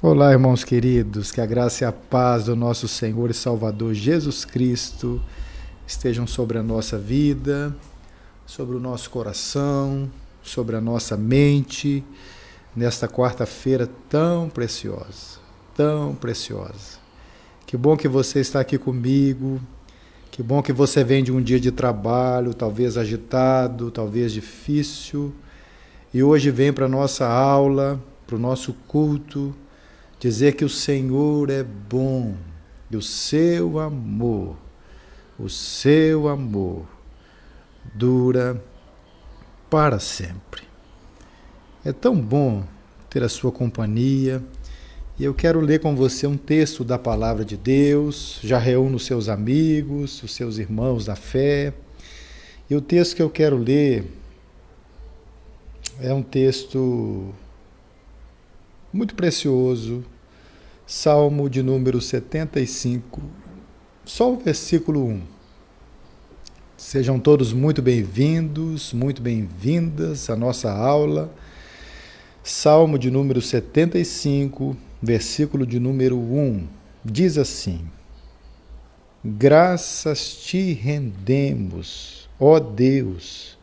Olá, irmãos queridos, que a graça e a paz do nosso Senhor e Salvador Jesus Cristo estejam sobre a nossa vida, sobre o nosso coração, sobre a nossa mente, nesta quarta-feira tão preciosa, tão preciosa. Que bom que você está aqui comigo, que bom que você vem de um dia de trabalho, talvez agitado, talvez difícil, e hoje vem para a nossa aula, para o nosso culto, dizer que o Senhor é bom e o seu amor dura para sempre. É tão bom ter a sua companhia e eu quero ler com você um texto da Palavra de Deus. Já reúno os seus amigos, os seus irmãos da fé. E o texto que eu quero ler é um texto muito precioso, Salmo de número 75, só o versículo 1. Sejam todos muito bem-vindos, muito bem-vindas à nossa aula. Salmo de número 75, versículo de número 1, diz assim: Graças te rendemos, ó Deus,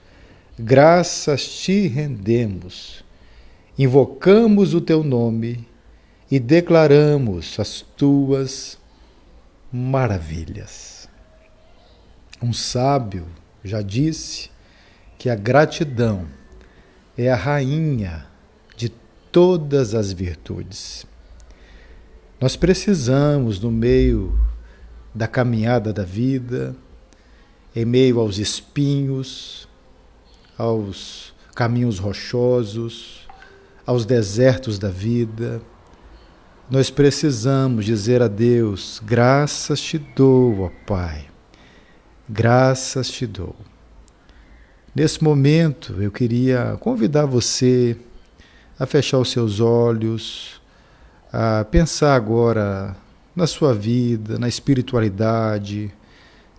graças te rendemos. Invocamos o teu nome e declaramos as tuas maravilhas. Um sábio já disse que a gratidão é a rainha de todas as virtudes. Nós precisamos, no meio da caminhada da vida, em meio aos espinhos, aos caminhos rochosos, aos desertos da vida, nós precisamos dizer a Deus: graças te dou, ó Pai, graças te dou. Nesse momento, eu queria convidar você a fechar os seus olhos, a pensar agora na sua vida, na espiritualidade,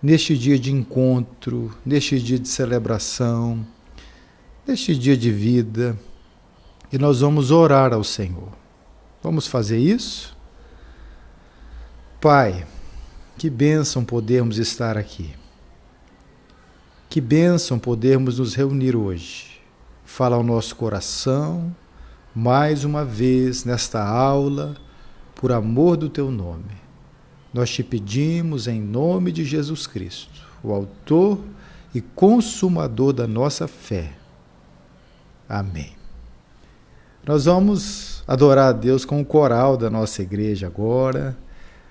neste dia de encontro, neste dia de celebração, neste dia de vida. E nós vamos orar ao Senhor. Vamos fazer isso? Pai, que bênção podermos estar aqui. Que bênção podermos nos reunir hoje. Fala ao nosso coração, mais uma vez nesta aula, por amor do teu nome. Nós te pedimos em nome de Jesus Cristo, o autor e consumador da nossa fé. Amém. Nós vamos adorar a Deus com o coral da nossa igreja agora.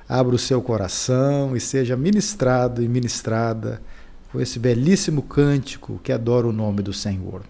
Abra o seu coração e seja ministrado e ministrada com esse belíssimo cântico que adora o nome do Senhor.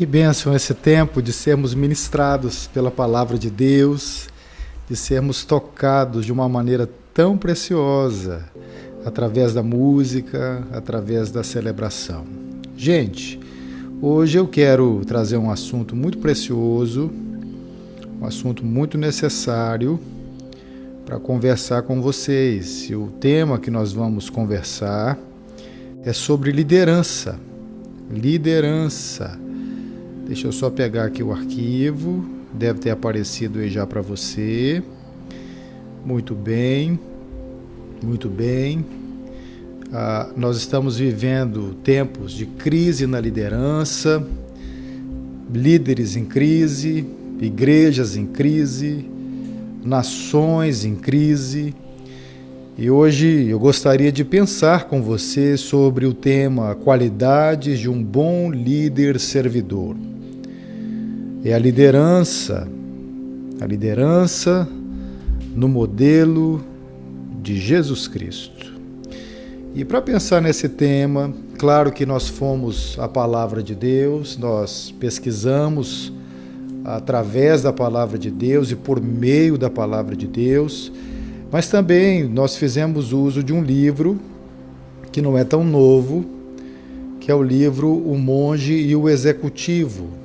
Que bênção esse tempo de sermos ministrados pela palavra de Deus, de sermos tocados de uma maneira tão preciosa, através da música, através da celebração. Gente, hoje eu quero trazer um assunto muito precioso, um assunto muito necessário para conversar com vocês. E o tema que nós vamos conversar é sobre liderança. Liderança. Deixa eu só pegar aqui o arquivo. Deve ter aparecido aí já para você. Muito bem. Muito bem. Nós estamos vivendo tempos de crise na liderança, líderes em crise, igrejas em crise, nações em crise. E hoje eu gostaria de pensar com você sobre o tema qualidades de um bom líder servidor. É a liderança no modelo de Jesus Cristo. E para pensar nesse tema, claro que nós fomos à palavra de Deus, nós pesquisamos através da palavra de Deus e por meio da palavra de Deus, mas também nós fizemos uso de um livro que não é tão novo, que é o livro O Monge e o Executivo,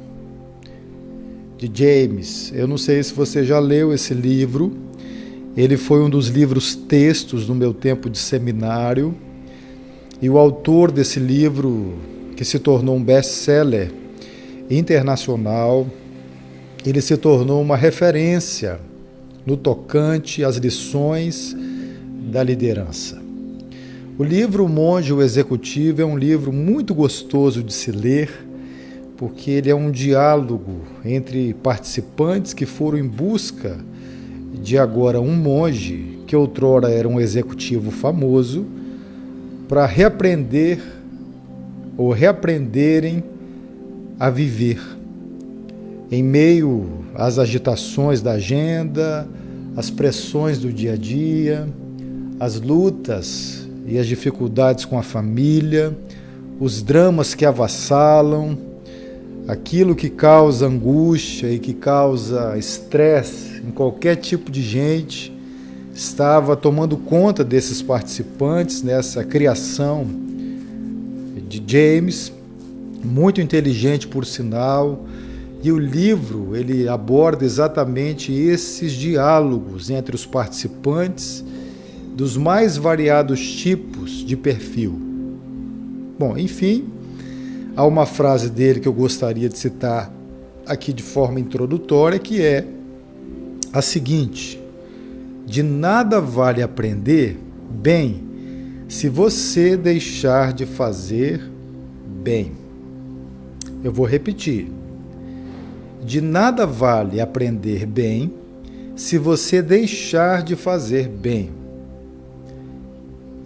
de James. Eu não sei se você já leu esse livro, ele foi um dos livros textos no meu tempo de seminário, e o autor desse livro, que se tornou um best-seller internacional, ele se tornou uma referência no tocante às lições da liderança. O livro O Monge e o Executivo é um livro muito gostoso de se ler, porque ele é um diálogo entre participantes que foram em busca de agora um monge, que outrora era um executivo famoso, para reaprender ou reaprenderem a viver em meio às agitações da agenda, às pressões do dia a dia, as lutas e as dificuldades com a família, os dramas que avassalam, aquilo que causa angústia e que causa estresse em qualquer tipo de gente, estava tomando conta desses participantes nessa criação de James, muito inteligente por sinal, e o livro ele aborda exatamente esses diálogos entre os participantes dos mais variados tipos de perfil. Bom, enfim, há uma frase dele que eu gostaria de citar aqui de forma introdutória, que é a seguinte: de nada vale aprender bem se você deixar de fazer bem. Eu vou repetir. De nada vale aprender bem se você deixar de fazer bem.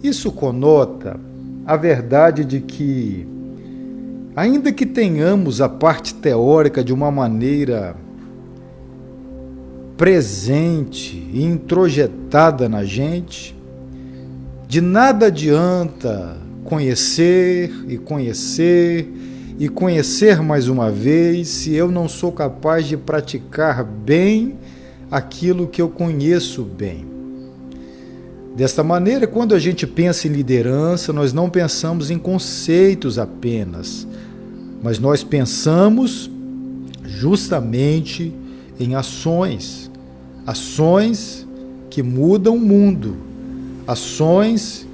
Isso conota a verdade de que, ainda que tenhamos a parte teórica de uma maneira presente e introjetada na gente, de nada adianta conhecer mais uma vez se eu não sou capaz de praticar bem aquilo que eu conheço bem. Desta maneira, quando a gente pensa em liderança, nós não pensamos em conceitos apenas, mas nós pensamos justamente em ações. Ações que mudam o mundo, ações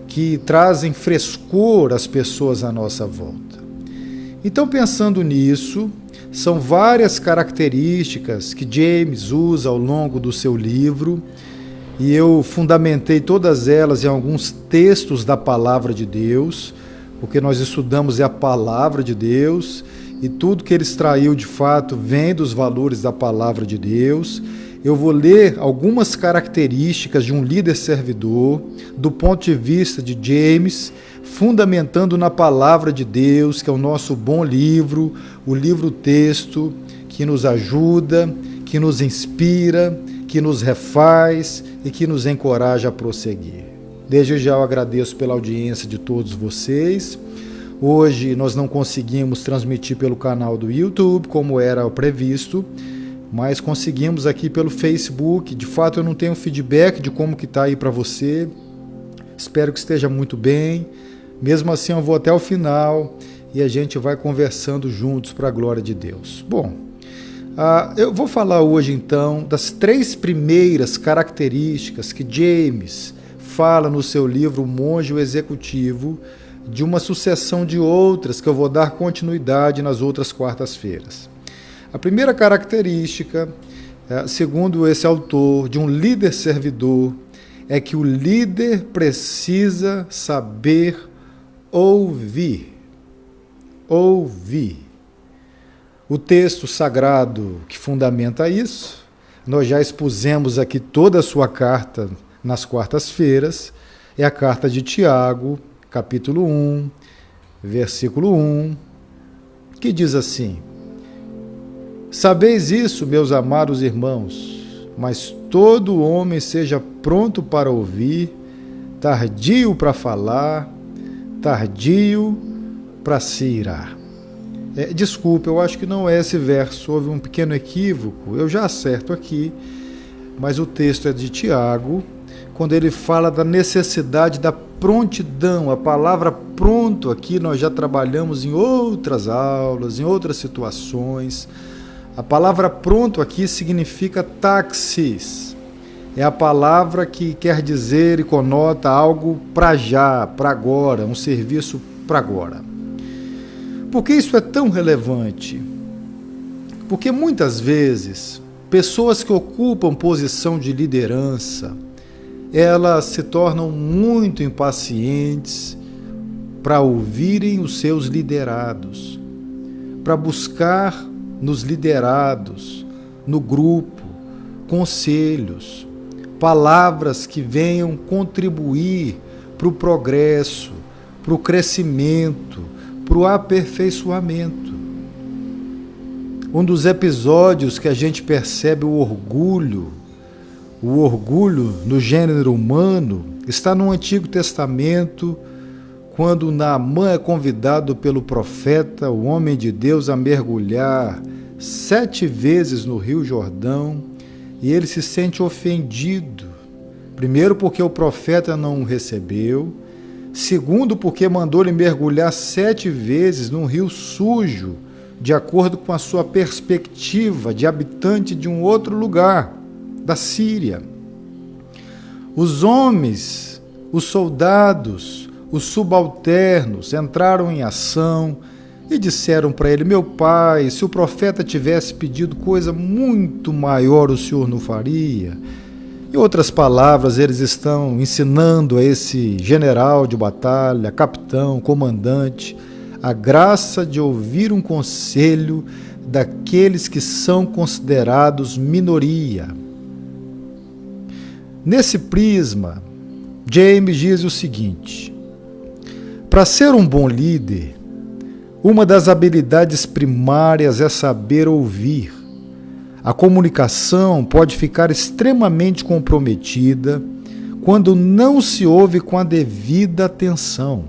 que trazem frescor às pessoas à nossa volta. Então, pensando nisso, são várias características que James usa ao longo do seu livro, e eu fundamentei todas elas em alguns textos da Palavra de Deus, porque nós estudamos a Palavra de Deus, e tudo que ele extraiu de fato vem dos valores da Palavra de Deus. Eu vou ler algumas características de um líder servidor, do ponto de vista de James, fundamentando na Palavra de Deus, que é o nosso bom livro, o livro-texto, que nos ajuda, que nos inspira, que nos refaz e que nos encoraja a prosseguir. Desde já eu agradeço pela audiência de todos vocês. Hoje nós não conseguimos transmitir pelo canal do YouTube, como era previsto, mas conseguimos aqui pelo Facebook. De fato, eu não tenho feedback de como que está aí para você. Espero que esteja muito bem. Mesmo assim, eu vou até o final e a gente vai conversando juntos para a glória de Deus. Bom, eu vou falar hoje então das 3 primeiras características que James fala no seu livro O Monge e o Executivo, de uma sucessão de outras que eu vou dar continuidade nas outras quartas-feiras. A primeira característica, segundo esse autor, de um líder servidor, é que o líder precisa saber ouvir. Ouvir. O texto sagrado que fundamenta isso, nós já expusemos aqui toda a sua carta nas quartas-feiras, é a carta de Tiago, capítulo 1, versículo 1, que diz assim: Sabeis isso, meus amados irmãos, mas todo homem seja pronto para ouvir, tardio para falar, tardio para se irar. Desculpa, eu acho que não é esse verso, houve um pequeno equívoco, eu já acerto aqui, mas o texto é de Tiago, quando ele fala da necessidade da prontidão. A palavra pronto aqui nós já trabalhamos em outras aulas, em outras situações. A palavra pronto aqui significa taxis. É a palavra que quer dizer e conota algo para já, para agora, um serviço para agora. Por que isso é tão relevante? Porque muitas vezes pessoas que ocupam posição de liderança, elas se tornam muito impacientes para ouvirem os seus liderados, para buscar nos liderados, no grupo, conselhos, palavras que venham contribuir para o progresso, para o crescimento, para o aperfeiçoamento. Um dos episódios que a gente percebe o orgulho no gênero humano, está no Antigo Testamento, quando Naamã é convidado pelo profeta, o homem de Deus, a mergulhar 7 vezes no Rio Jordão, e ele se sente ofendido. Primeiro, porque o profeta não o recebeu. Segundo, porque mandou-lhe mergulhar 7 vezes num rio sujo, de acordo com a sua perspectiva de habitante de um outro lugar, da Síria. Os homens, os soldados, os subalternos entraram em ação e disseram para ele: meu pai, se o profeta tivesse pedido coisa muito maior, o senhor não faria? Em outras palavras, eles estão ensinando a esse general de batalha, capitão, comandante, a graça de ouvir um conselho daqueles que são considerados minoria. Nesse prisma, James diz o seguinte: para ser um bom líder, uma das habilidades primárias é saber ouvir. A comunicação pode ficar extremamente comprometida quando não se ouve com a devida atenção.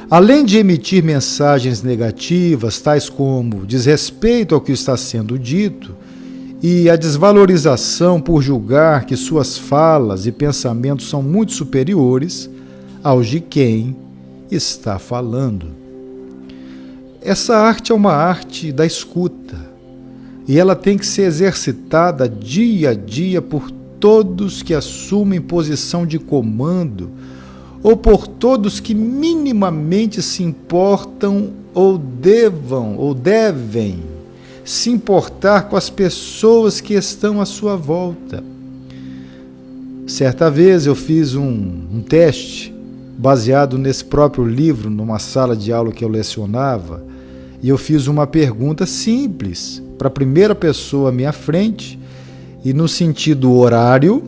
Além de emitir mensagens negativas, tais como desrespeito ao que está sendo dito e a desvalorização por julgar que suas falas e pensamentos são muito superiores aos de quem está falando. Essa arte é uma arte da escuta, e ela tem que ser exercitada dia a dia por todos que assumem posição de comando ou por todos que minimamente se importam ou devem se importar com as pessoas que estão à sua volta. Certa vez eu fiz um teste baseado nesse próprio livro, numa sala de aula que eu lecionava, e eu fiz uma pergunta simples para a primeira pessoa à minha frente, e no sentido horário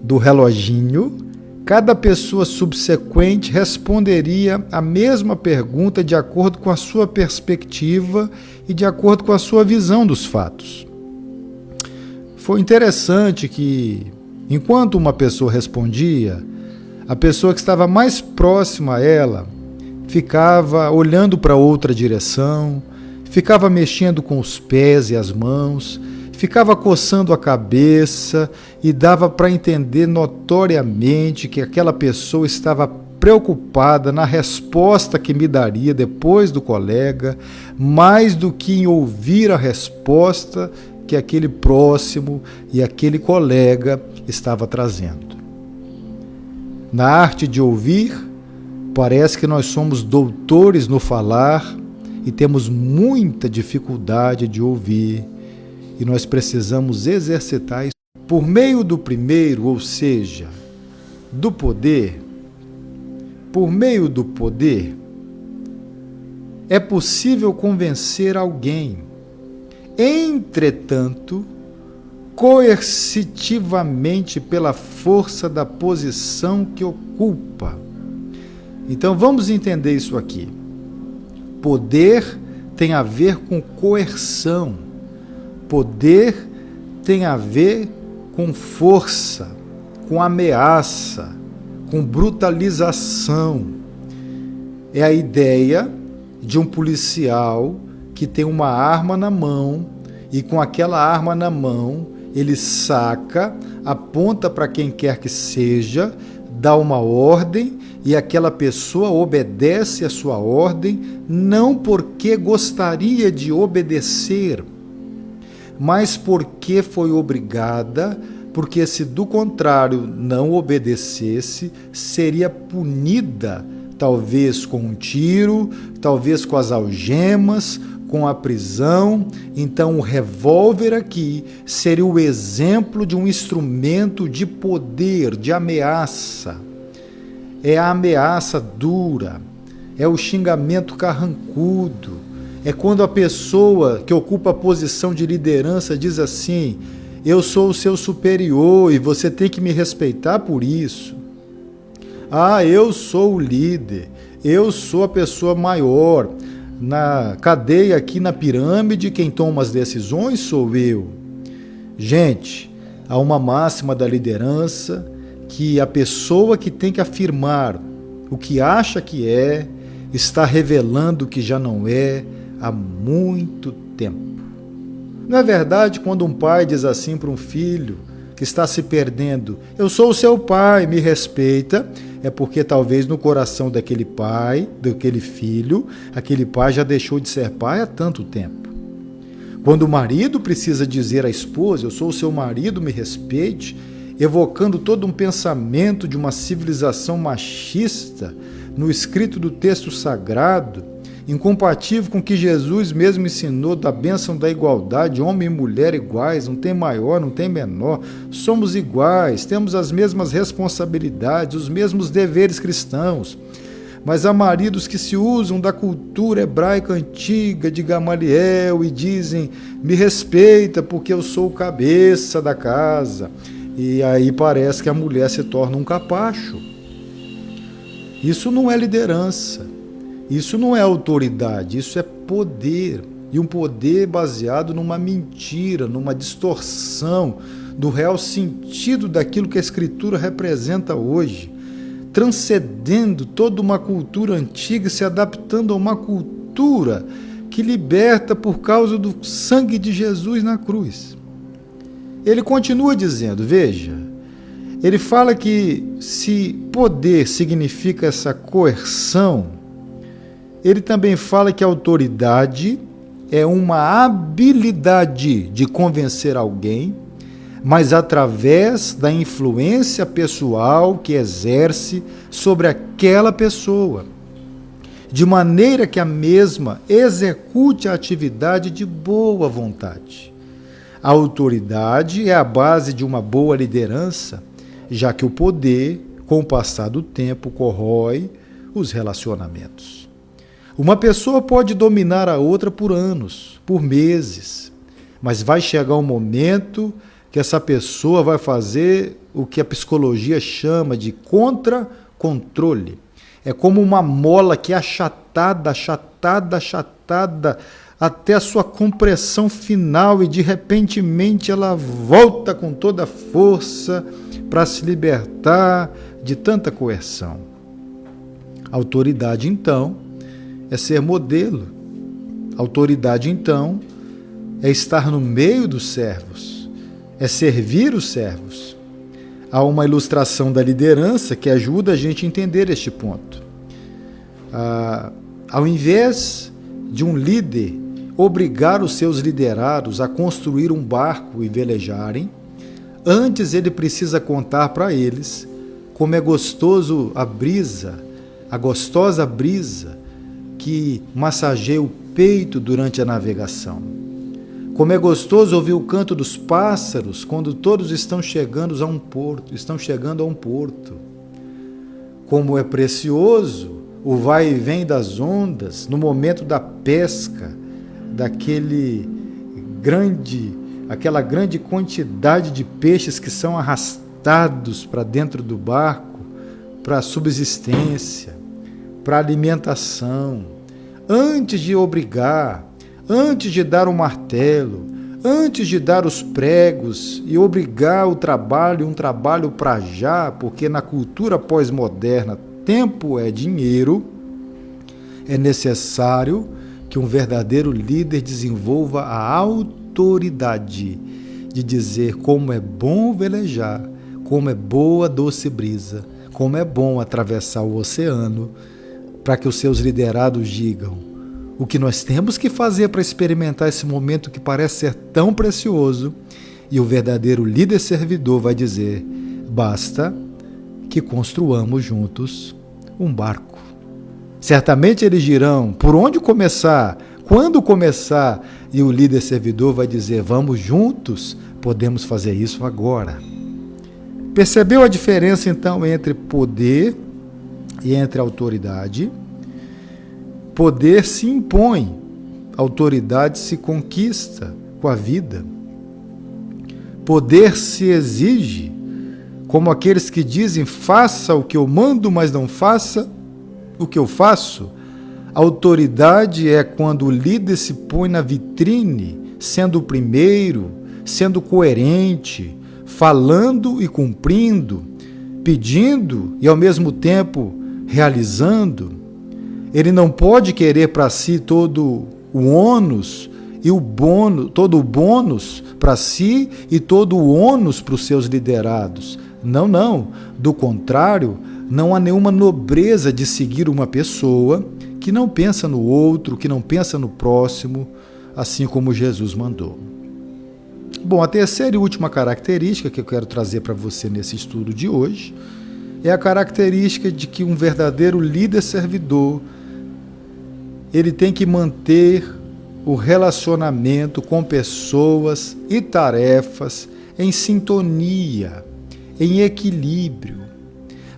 do reloginho, cada pessoa subsequente responderia a mesma pergunta de acordo com a sua perspectiva e de acordo com a sua visão dos fatos. Foi interessante que, enquanto uma pessoa respondia, a pessoa que estava mais próxima a ela ficava olhando para outra direção, ficava mexendo com os pés e as mãos, ficava coçando a cabeça e dava para entender notoriamente que aquela pessoa estava preocupada na resposta que me daria depois do colega, mais do que em ouvir a resposta que aquele próximo e aquele colega estava trazendo. Na arte de ouvir, parece que nós somos doutores no falar e temos muita dificuldade de ouvir, e nós precisamos exercitar isso por meio do primeiro, ou seja, do poder. Por meio do poder, é possível convencer alguém. Entretanto, coercitivamente pela força da posição que ocupa. Então vamos entender isso aqui. Poder tem a ver com coerção. Poder tem a ver com força, com ameaça, com brutalização. É a ideia de um policial que tem uma arma na mão e com aquela arma na mão ele saca, aponta para quem quer que seja, dá uma ordem e aquela pessoa obedece a sua ordem não porque gostaria de obedecer, mas porque foi obrigada, porque se do contrário não obedecesse, seria punida, talvez com um tiro, talvez com as algemas, com a prisão. Então o revólver aqui seria o exemplo de um instrumento de poder, de ameaça. É a ameaça dura, é o xingamento carrancudo, é quando a pessoa que ocupa a posição de liderança diz assim: eu sou o seu superior e você tem que me respeitar por isso. Ah, eu sou o líder, eu sou a pessoa maior. Na cadeia aqui na pirâmide, quem toma as decisões sou eu. Gente, há uma máxima da liderança que a pessoa que tem que afirmar o que acha que é, está revelando o que já não é há muito tempo. Não é verdade quando um pai diz assim para um filho que está se perdendo: eu sou o seu pai, me respeita? É porque talvez no coração daquele pai, daquele filho, aquele pai já deixou de ser pai há tanto tempo. Quando o marido precisa dizer à esposa: eu sou o seu marido, me respeite, evocando todo um pensamento de uma civilização machista no escrito do texto sagrado, incompatível com o que Jesus mesmo ensinou da bênção da igualdade, homem e mulher iguais, não tem maior, não tem menor, somos iguais, temos as mesmas responsabilidades, os mesmos deveres cristãos. Mas há maridos que se usam da cultura hebraica antiga de Gamaliel e dizem: me respeita porque eu sou o cabeça da casa. E aí parece que a mulher se torna um capacho. Isso não é liderança. Isso não é autoridade, isso é poder. E um poder baseado numa mentira, numa distorção do real sentido daquilo que a Escritura representa hoje, transcendendo toda uma cultura antiga e se adaptando a uma cultura que liberta por causa do sangue de Jesus na cruz. Ele continua dizendo, veja, ele fala que se poder significa essa coerção, ele também fala que a autoridade é uma habilidade de convencer alguém, mas através da influência pessoal que exerce sobre aquela pessoa, de maneira que a mesma execute a atividade de boa vontade. A autoridade é a base de uma boa liderança, já que o poder, com o passar do tempo, corrói os relacionamentos. Uma pessoa pode dominar a outra por anos, por meses, mas vai chegar um momento que essa pessoa vai fazer o que a psicologia chama de contra-controle. É como uma mola que é achatada, até a sua compressão final e de repentemente ela volta com toda a força para se libertar de tanta coerção. Autoridade, então, é ser modelo. Autoridade, então, é estar no meio dos servos, é servir os servos. Há uma ilustração da liderança que ajuda a gente a entender este ponto. Ao invés de um líder obrigar os seus liderados a construir um barco e velejarem, antes ele precisa contar para eles como é gostoso a gostosa brisa que massageia o peito durante a navegação. Como é gostoso ouvir o canto dos pássaros quando todos estão chegando a um porto. Como é precioso o vai e vem das ondas no momento da pesca, aquela grande quantidade de peixes que são arrastados para dentro do barco, para subsistência, para alimentação. Antes de obrigar, antes de dar o martelo, antes de dar os pregos e obrigar um trabalho para já, porque na cultura pós-moderna tempo é dinheiro, é necessário que um verdadeiro líder desenvolva a autoridade de dizer como é bom velejar, como é boa a doce brisa, como é bom atravessar o oceano, para que os seus liderados digam o que nós temos que fazer para experimentar esse momento que parece ser tão precioso, e o verdadeiro líder servidor vai dizer: basta que construamos juntos um barco. Certamente eles dirão por onde começar, quando começar, e o líder servidor vai dizer: vamos juntos, podemos fazer isso agora. Percebeu a diferença então entre poder e entre autoridade? Poder se impõe, autoridade se conquista com a vida. Poder se exige, como aqueles que dizem: faça o que eu mando, mas não faça o que eu faço. Autoridade é quando o líder se põe na vitrine, sendo o primeiro, sendo coerente, falando e cumprindo, pedindo e ao mesmo tempo realizando. Ele não pode querer para si todo o ônus e o bônus, todo o bônus para si e todo o ônus para os seus liderados. Não. Do contrário, não há nenhuma nobreza de seguir uma pessoa que não pensa no outro, que não pensa no próximo, assim como Jesus mandou. Bom, a terceira e última característica que eu quero trazer para você nesse estudo de hoje é a característica de que um verdadeiro líder servidor, ele tem que manter o relacionamento com pessoas e tarefas em sintonia, em equilíbrio.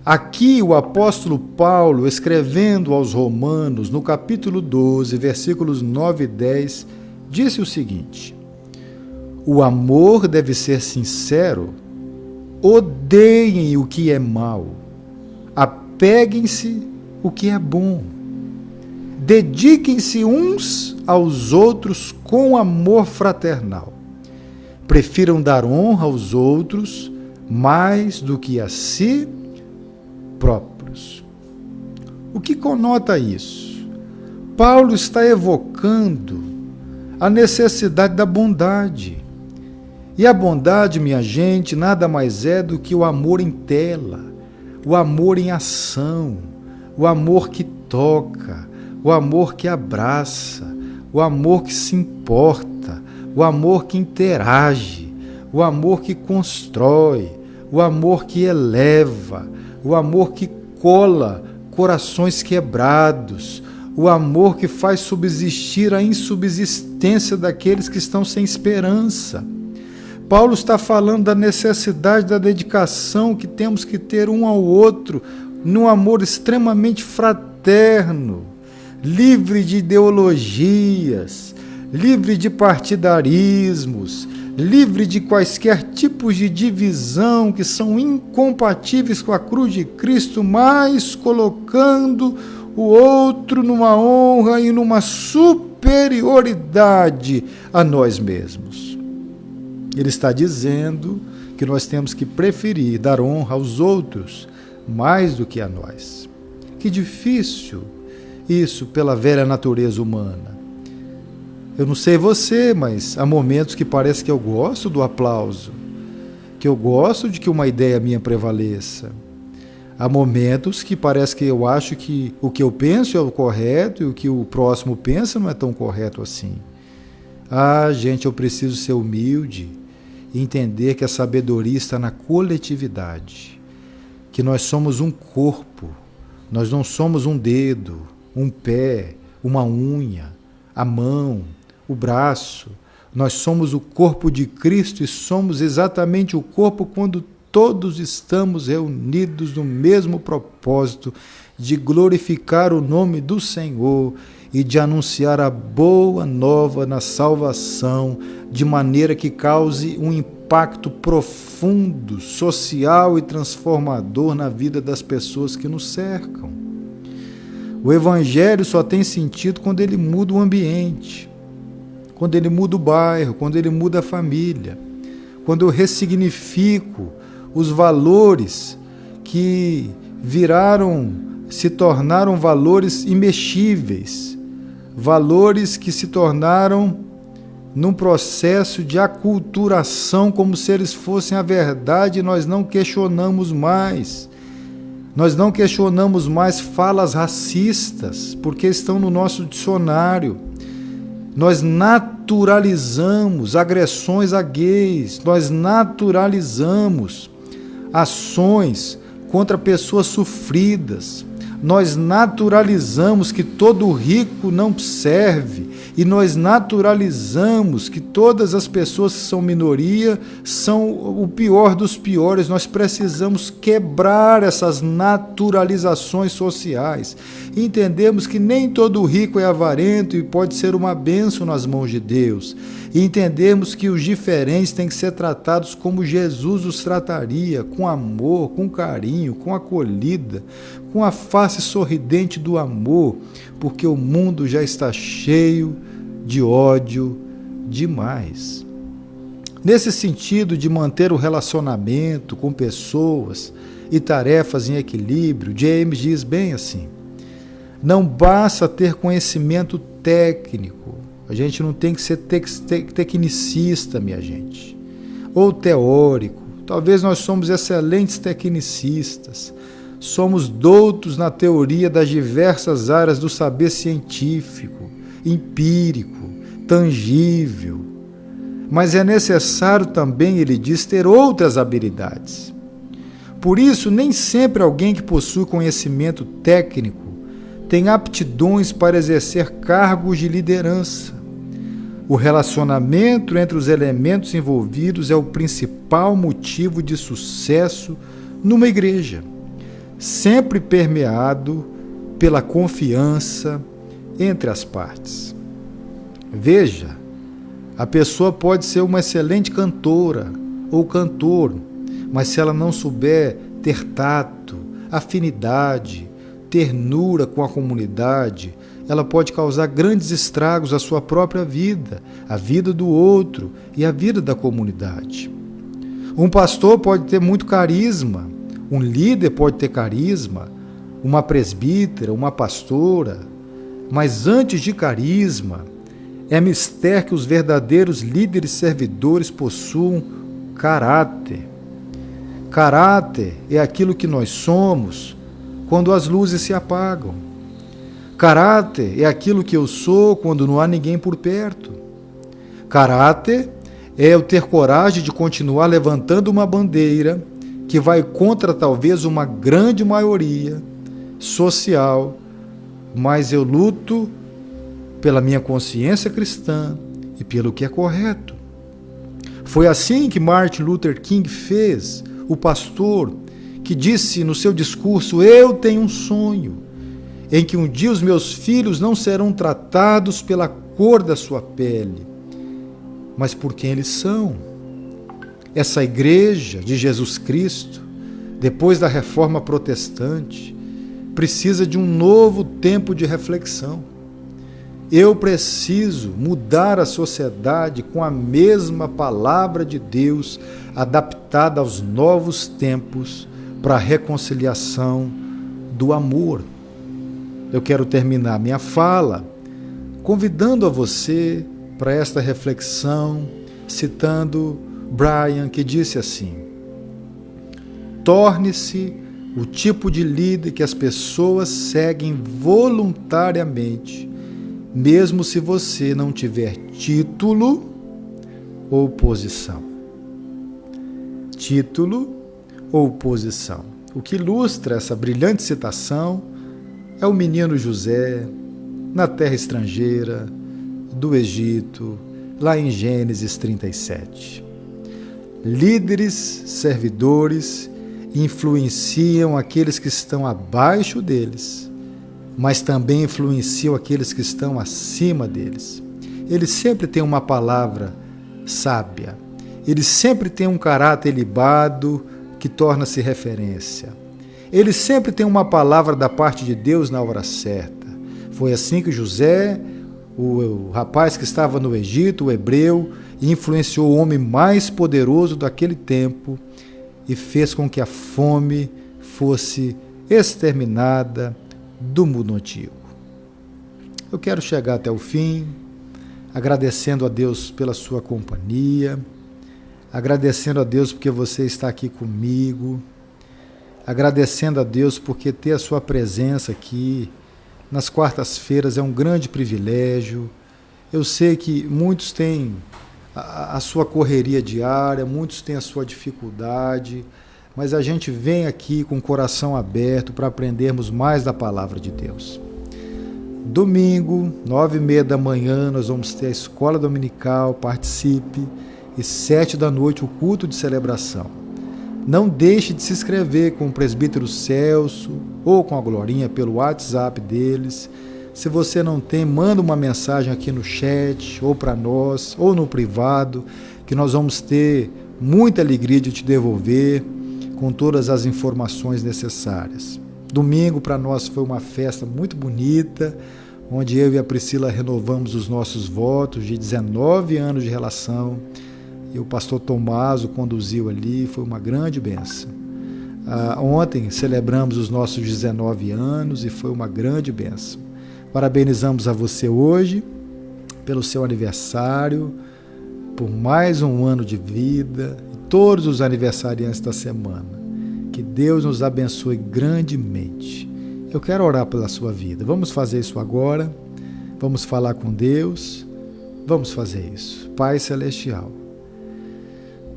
Aqui o apóstolo Paulo, escrevendo aos Romanos, no capítulo 12, versículos 9 e 10, disse o seguinte: o amor deve ser sincero, odeiem o que é mal, apeguem-se o que é bom. Dediquem-se uns aos outros com amor fraternal. Prefiram dar honra aos outros mais do que a si próprios. O que conota isso? Paulo está evocando a necessidade da bondade. E a bondade, minha gente, nada mais é do que o amor em tela, o amor em ação, o amor que toca, o amor que abraça, o amor que se importa, o amor que interage, o amor que constrói, o amor que eleva, o amor que cola corações quebrados, o amor que faz subsistir a insubsistência daqueles que estão sem esperança. Paulo está falando da necessidade da dedicação que temos que ter um ao outro, num amor extremamente fraterno, livre de ideologias, livre de partidarismos, livre de quaisquer tipos de divisão que são incompatíveis com a cruz de Cristo, mas colocando o outro numa honra e numa superioridade a nós mesmos. Ele está dizendo que nós temos que preferir dar honra aos outros mais do que a nós. Que difícil isso pela velha natureza humana. Eu não sei você, mas há momentos que parece que eu gosto do aplauso, que eu gosto de que uma ideia minha prevaleça. Há momentos que parece que eu acho que o que eu penso é o correto e o que o próximo pensa não é tão correto assim. Gente, eu preciso ser humilde e entender que a sabedoria está na coletividade, que nós somos um corpo, nós não somos um dedo, um pé, uma unha, a mão, o braço. Nós somos o corpo de Cristo e somos exatamente o corpo quando todos estamos reunidos no mesmo propósito de glorificar o nome do Senhor e de anunciar a boa nova na salvação, de maneira que cause um impacto profundo, social e transformador na vida das pessoas que nos cercam. O Evangelho só tem sentido quando ele muda o ambiente, quando ele muda o bairro, quando ele muda a família, quando eu ressignifico os valores que se tornaram valores imexíveis, valores que se tornaram num processo de aculturação como se eles fossem a verdade e nós não questionamos mais. Nós não questionamos mais falas racistas, porque estão no nosso dicionário. Nós naturalizamos agressões a gays, nós naturalizamos ações contra pessoas sofridas, nós naturalizamos que todo rico não serve e nós naturalizamos que todas as pessoas que são minoria são o pior dos piores. Nós precisamos quebrar essas naturalizações sociais. Entendemos que nem todo rico é avarento e pode ser uma bênção nas mãos de Deus. E entendemos que os diferentes têm que ser tratados como Jesus os trataria, com amor, com carinho, com acolhida, com a face sorridente do amor, porque o mundo já está cheio de ódio demais. Nesse sentido de manter o relacionamento com pessoas e tarefas em equilíbrio, James diz bem assim: não basta ter conhecimento técnico, a gente não tem que ser tecnicista, minha gente, ou teórico. Talvez nós somos excelentes tecnicistas, somos doutos na teoria das diversas áreas do saber científico, empírico, tangível. Mas é necessário também, ele diz, ter outras habilidades. Por isso, nem sempre alguém que possui conhecimento técnico tem aptidões para exercer cargos de liderança. O relacionamento entre os elementos envolvidos é o principal motivo de sucesso numa igreja, sempre permeado pela confiança entre as partes. Veja, a pessoa pode ser uma excelente cantora ou cantor, mas se ela não souber ter tato, afinidade, ternura com a comunidade, ela pode causar grandes estragos à sua própria vida, à vida do outro e à vida da comunidade. Um pastor pode ter muito carisma, um líder pode ter carisma, uma presbítera, uma pastora, mas antes de carisma, é mister que os verdadeiros líderes servidores possuam caráter. Caráter é aquilo que nós somos quando as luzes se apagam. Caráter é aquilo que eu sou quando não há ninguém por perto. Caráter é eu ter coragem de continuar levantando uma bandeira que vai contra talvez uma grande maioria social, mas eu luto pela minha consciência cristã e pelo que é correto. Foi assim que Martin Luther King fez, o pastor que disse no seu discurso: eu tenho um sonho, em que um dia os meus filhos não serão tratados pela cor da sua pele, mas por quem eles são. Essa igreja de Jesus Cristo, depois da reforma protestante, precisa de um novo tempo de reflexão. Eu preciso mudar a sociedade com a mesma palavra de Deus, adaptada aos novos tempos para a reconciliação do amor. eu quero terminar minha fala convidando a você para esta reflexão, citando Brian, que disse assim: torne-se o tipo de líder que as pessoas seguem voluntariamente, mesmo se você não tiver título ou posição. Título ou posição. O que ilustra essa brilhante citação é o menino José, na terra estrangeira, do Egito, lá em Gênesis 37. Líderes, servidores, influenciam aqueles que estão abaixo deles, mas também influenciam aqueles que estão acima deles. Eles sempre têm uma palavra sábia, eles sempre têm um caráter ilibado que torna-se referência. Eles sempre têm uma palavra da parte de Deus na hora certa. Foi assim que José, o rapaz que estava no Egito, o hebreu, influenciou o homem mais poderoso daquele tempo e fez com que a fome fosse exterminada do mundo antigo. Eu quero chegar até o fim, agradecendo a Deus pela sua companhia, agradecendo a Deus porque você está aqui comigo, agradecendo a Deus porque ter a sua presença aqui nas quartas-feiras é um grande privilégio. Eu sei que muitos têm a sua correria diária, muitos têm a sua dificuldade, mas a gente vem aqui com o coração aberto para aprendermos mais da palavra de Deus. Domingo, 9h30 da manhã, nós vamos ter a escola dominical, participe, e 7 da noite o culto de celebração. Não deixe de se inscrever com o presbítero Celso ou com a Glorinha pelo WhatsApp deles. Se você não tem, manda uma mensagem aqui no chat, ou para nós, ou no privado, que nós vamos ter muita alegria de te devolver com todas as informações necessárias. Domingo para nós foi uma festa muito bonita, onde eu e a Priscila renovamos os nossos votos de 19 anos de relação, e o pastor Tomás o conduziu ali, foi uma grande bênção. Ontem celebramos os nossos 19 anos e foi uma grande bênção. Parabenizamos a você hoje pelo seu aniversário, por mais um ano de vida, e todos os aniversariantes da semana. Que Deus nos abençoe grandemente. Eu quero orar pela sua vida. Vamos fazer isso agora. Vamos falar com Deus. Vamos fazer isso. Pai Celestial,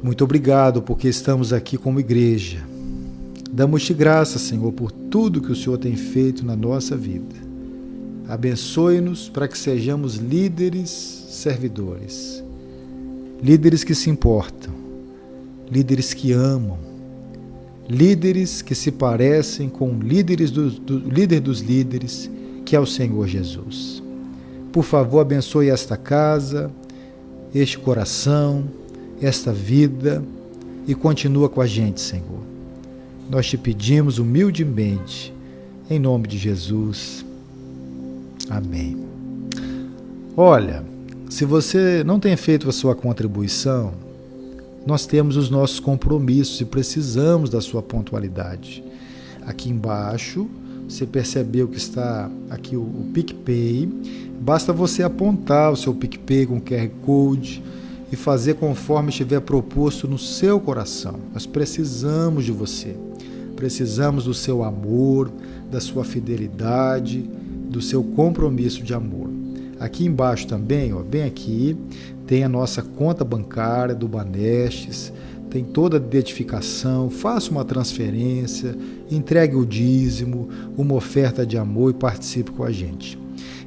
muito obrigado porque estamos aqui como igreja. Damos-te graças, Senhor, por tudo que o Senhor tem feito na nossa vida. Abençoe-nos para que sejamos líderes servidores, líderes que se importam, líderes que amam, líderes que se parecem com líderes do líder dos líderes, que é o Senhor Jesus. Por favor, abençoe esta casa, este coração, esta vida e continua com a gente, Senhor. Nós te pedimos humildemente, em nome de Jesus. Amém. Olha, se você não tem feito a sua contribuição, nós temos os nossos compromissos e precisamos da sua pontualidade. Aqui embaixo, você percebeu que está aqui o PicPay. Basta você apontar o seu PicPay com o QR Code e fazer conforme estiver proposto no seu coração. Nós precisamos de você. Precisamos do seu amor, da sua fidelidade, do seu compromisso de amor. Aqui embaixo também, bem aqui, tem a nossa conta bancária do Banestes, tem toda a identificação, faça uma transferência, entregue o dízimo, uma oferta de amor e participe com a gente.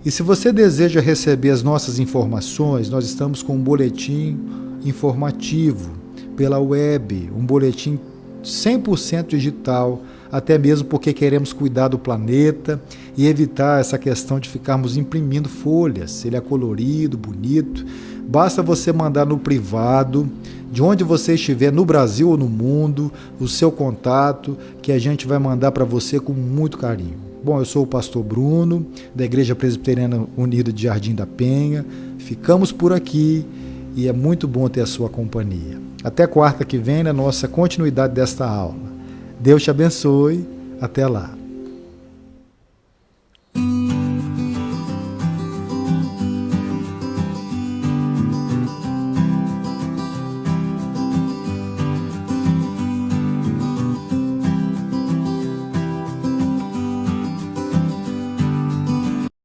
E se você deseja receber as nossas informações, nós estamos com um boletim informativo pela web, um boletim 100% digital, até mesmo porque queremos cuidar do planeta e evitar essa questão de ficarmos imprimindo folhas. Ele é colorido, bonito. Basta você mandar no privado, de onde você estiver, no Brasil ou no mundo, o seu contato, que a gente vai mandar para você com muito carinho. Bom, eu sou o pastor Bruno, da Igreja Presbiteriana Unida de Jardim da Penha. Ficamos por aqui e é muito bom ter a sua companhia. Até quarta que vem, na nossa continuidade desta aula. Deus te abençoe. Até lá.